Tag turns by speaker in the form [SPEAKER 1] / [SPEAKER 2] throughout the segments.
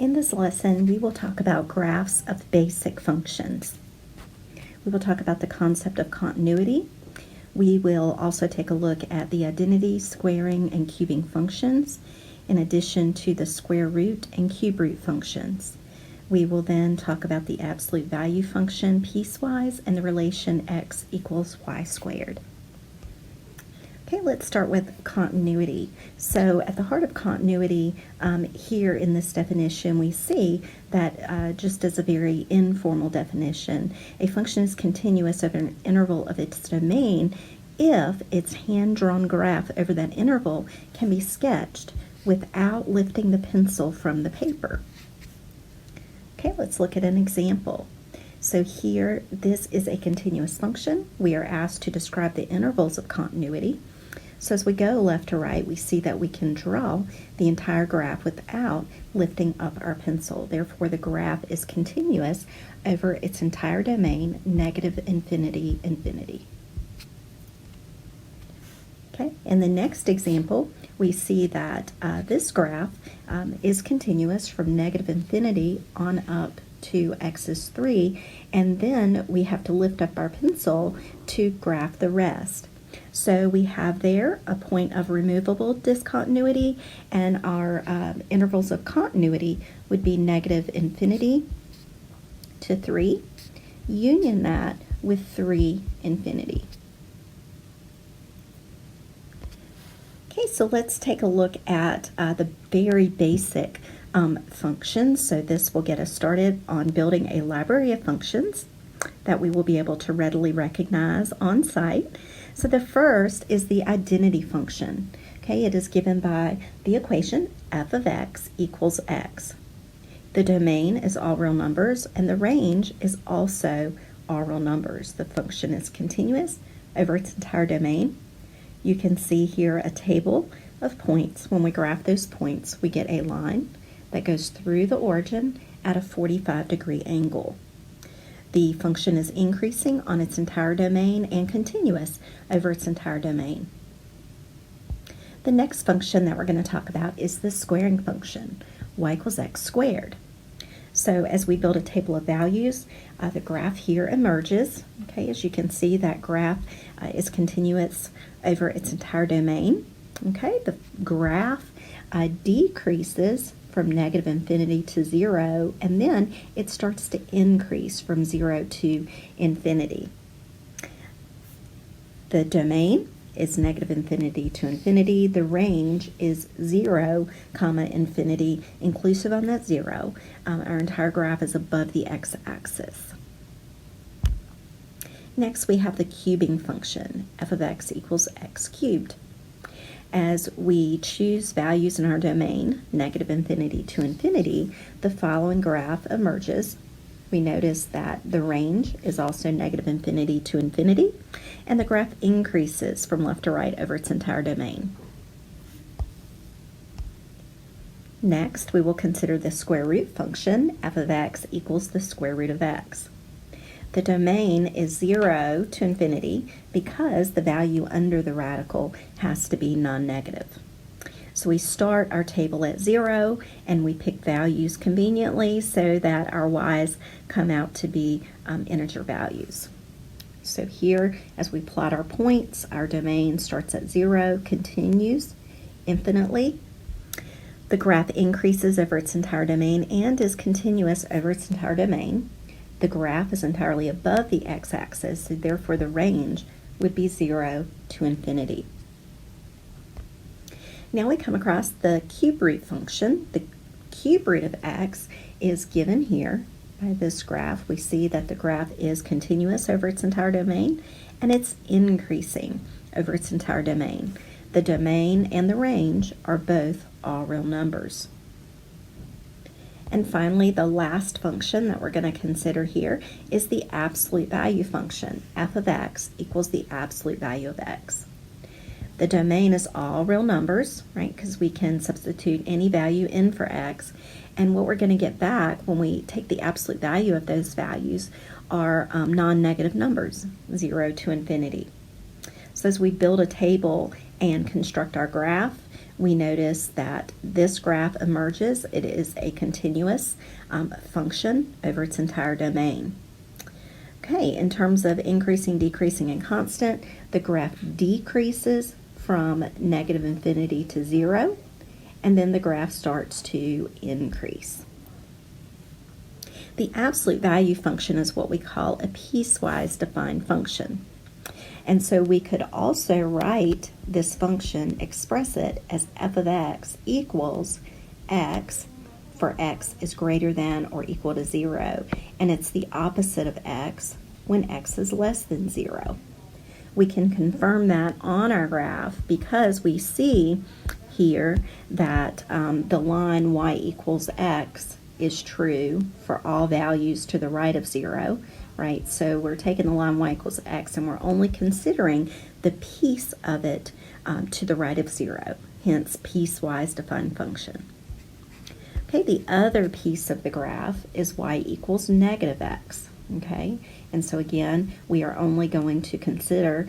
[SPEAKER 1] In this lesson, we will talk about graphs of basic functions. We will talk about the concept of continuity. We will also take a look at the identity, squaring, and cubing functions, in addition to the square root and cube root functions. We will then talk about the absolute value function piecewise and the relation x equals y squared. Okay, let's start with continuity. So at the heart of continuity, here in this definition, we see that just as a very informal definition, a function is continuous over an interval of its domain if its hand-drawn graph over that interval can be sketched without lifting the pencil from the paper. Okay, let's look at an example. So here, this is a continuous function. We are asked to describe the intervals of continuity. So as we go left to right, we see that we can draw the entire graph without lifting up our pencil. Therefore, the graph is continuous over its entire domain, negative infinity, infinity. Okay, in the next example, we see that this graph is continuous from negative infinity on up to x is 3, and then we have to lift up our pencil to graph the rest. So we have there a point of removable discontinuity, and our intervals of continuity would be negative infinity to 3, union that with 3 infinity. Okay, so let's take a look at the very basic functions. So this will get us started on building a library of functions that we will be able to readily recognize on site. So the first is the identity function. Okay, it is given by the equation f of x equals x. The domain is all real numbers, and the range is also all real numbers. The function is continuous over its entire domain. You can see here a table of points. When we graph those points, we get a line that goes through the origin at a 45-degree angle. The function is increasing on its entire domain and continuous over its entire domain. The next function that we're going to talk about is the squaring function, y equals x squared. So as we build a table of values, the graph here emerges. Okay, as you can see, that graph is continuous over its entire domain. Okay, the graph decreases from negative infinity to 0, and then it starts to increase from 0 to infinity. The domain is negative infinity to infinity. The range is 0, infinity, inclusive on that 0. Our entire graph is above the x-axis. Next, we have the cubing function, f of x equals x cubed. As we choose values in our domain, negative infinity to infinity, the following graph emerges. We notice that the range is also negative infinity to infinity, and the graph increases from left to right over its entire domain. Next, we will consider the square root function, f of x equals the square root of x. The domain is 0 to infinity because the value under the radical has to be non-negative. So we start our table at 0 and we pick values conveniently so that our y's come out to be integer values. So here, as we plot our points, our domain starts at 0, continues infinitely. The graph increases over its entire domain and is continuous over its entire domain. The graph is entirely above the x-axis, so therefore the range would be 0 to infinity. Now we come across the cube root function. The cube root of x is given here by this graph. We see that the graph is continuous over its entire domain, and it's increasing over its entire domain. The domain and the range are both all real numbers. And finally, the last function that we're going to consider here is the absolute value function, f of x equals the absolute value of x. The domain is all real numbers, right, because we can substitute any value in for x, and what we're going to get back when we take the absolute value of those values are non-negative numbers, 0 to infinity. So as we build a table and construct our graph, we notice that this graph emerges. It is a continuous function over its entire domain. Okay, in terms of increasing, decreasing, and constant, the graph decreases from negative infinity to 0, and then the graph starts to increase. The absolute value function is what we call a piecewise defined function. And so we could also write this function, express it as f of x equals x for x is greater than or equal to 0. And it's the opposite of x when x is less than 0. We can confirm that on our graph because we see here that the line y equals x is true for all values to the right of 0, right? So we're taking the line y equals x and we're only considering the piece of it to the right of 0, hence piecewise defined function. Okay, the other piece of the graph is y equals negative x, okay? And so again, we are only going to consider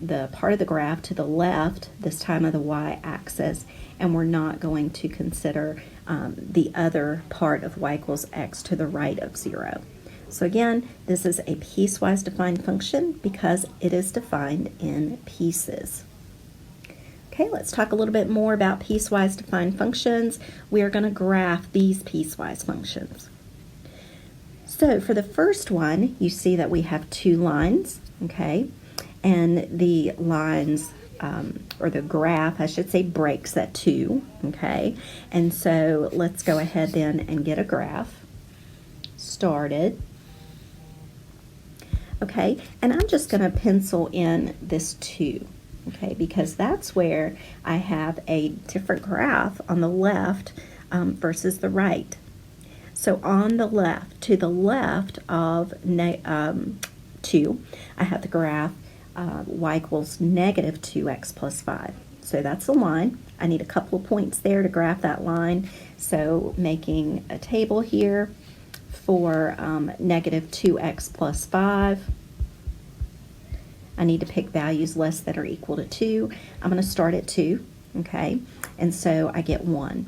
[SPEAKER 1] the part of the graph to the left, this time of the y-axis, and we're not going to consider the other part of y equals x to the right of 0. So again, this is a piecewise defined function because it is defined in pieces. Okay, let's talk a little bit more about piecewise defined functions. We are going to graph these piecewise functions. So for the first one, you see that we have two lines, okay, and the lines, or the graph, I should say, breaks at 2, okay, and so let's go ahead then and get a graph started. Okay, and I'm just going to pencil in this 2, okay, because that's where I have a different graph on the left versus the right. So on the left, to the left of 2, I have the graph y equals negative 2x plus 5. So that's the line. I need a couple of points there to graph that line. So making a table here for negative 2x plus 5. I need to pick values less than or equal to 2. I'm going to start at 2, okay? And so I get 1.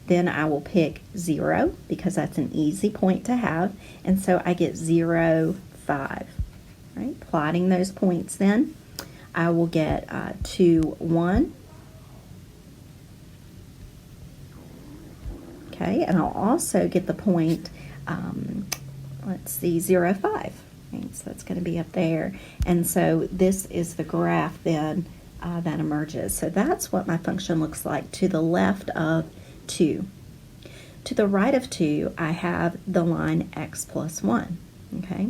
[SPEAKER 1] Then I will pick 0 because that's an easy point to have. And so I get 0, 5. Right? Plotting those points then, I will get 2, 1. Okay, and I'll also get the point, let's see, 0, 5. Right? So that's going to be up there. And so this is the graph then that emerges. So that's what my function looks like to the left of 2. To the right of 2, I have the line x plus 1, okay?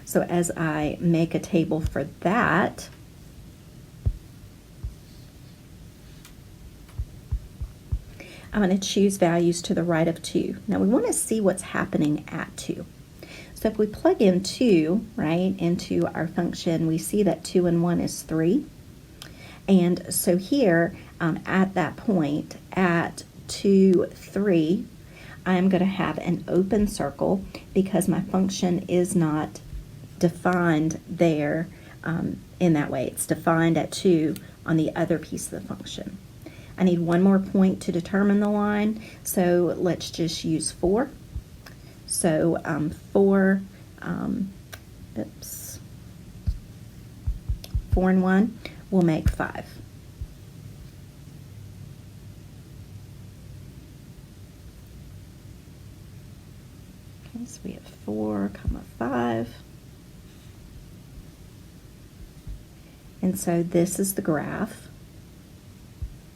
[SPEAKER 1] So as I make a table for that, I'm going to choose values to the right of 2. Now we want to see what's happening at 2. So if we plug in 2, right, into our function, we see that 2 and 1 is 3. And so here, at that point, at 2, 3, I'm going to have an open circle because my function is not defined there in that way. It's defined at 2 on the other piece of the function. I need one more point to determine the line, so let's just use 4. So 4 and 1 will make 5. Okay, so we have 4, 5. And so this is the graph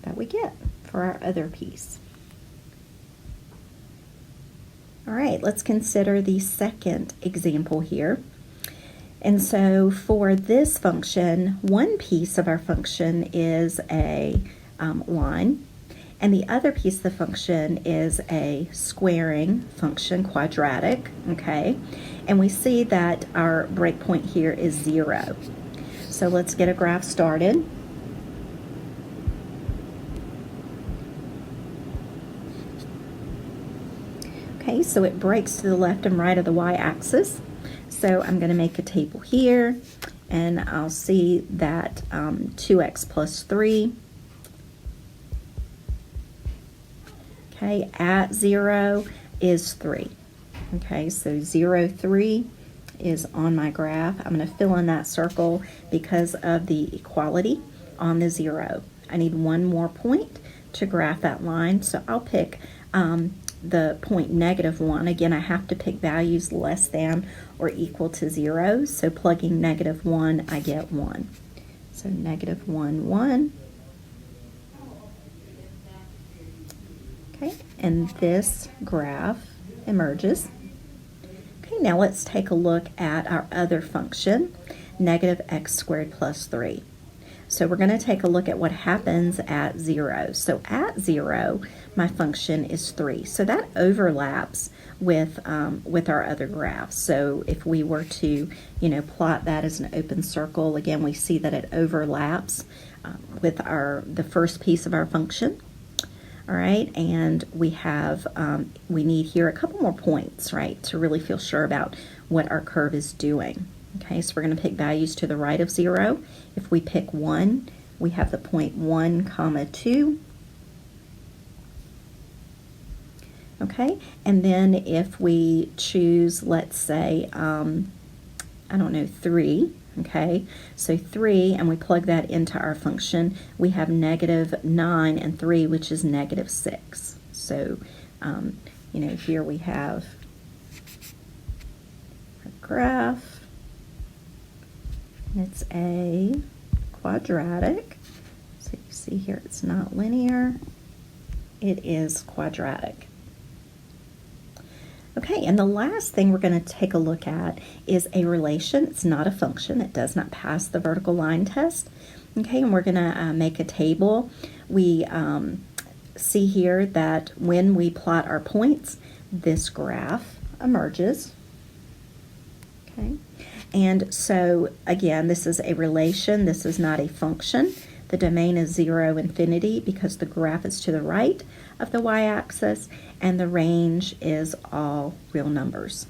[SPEAKER 1] that we get for our other piece. All right, let's consider the second example here. And so for this function, one piece of our function is a line, and the other piece of the function is a squaring function, quadratic, okay? And we see that our breakpoint here is 0. So let's get a graph started. Okay, so it breaks to the left and right of the y-axis. So I'm going to make a table here, and I'll see that 2x plus 3 Okay, at 0 is 3. Okay, so 0, 3 is on my graph. I'm going to fill in that circle because of the equality on the 0. I need one more point to graph that line, so I'll pick the point -1. Again, I have to pick values less than or equal to 0, so plugging -1, I get 1. So -1, 1. Okay, and this graph emerges. Okay, now let's take a look at our other function, -x² plus 3. So we're going to take a look at what happens at 0. So at 0, my function is 3. So that overlaps with our other graph. So if we were to, plot that as an open circle, again, we see that it overlaps with the first piece of our function. All right, and we need here a couple more points, right, to really feel sure about what our curve is doing. Okay, so we're going to pick values to the right of 0. If we pick 1, we have the point 1, 2. Okay, and then if we choose, let's say, 3, okay, so 3, and we plug that into our function, we have -9 and 3, which is -6. So, here we have our graph. It's a quadratic. So you see here it's not linear. It is quadratic. Okay, and the last thing we're going to take a look at is a relation. It's not a function. It does not pass the vertical line test. Okay, and we're going to make a table. We see here that when we plot our points, this graph emerges. Okay. And so, again, this is a relation. This is not a function. The domain is 0, infinity, because the graph is to the right of the y-axis, and the range is all real numbers.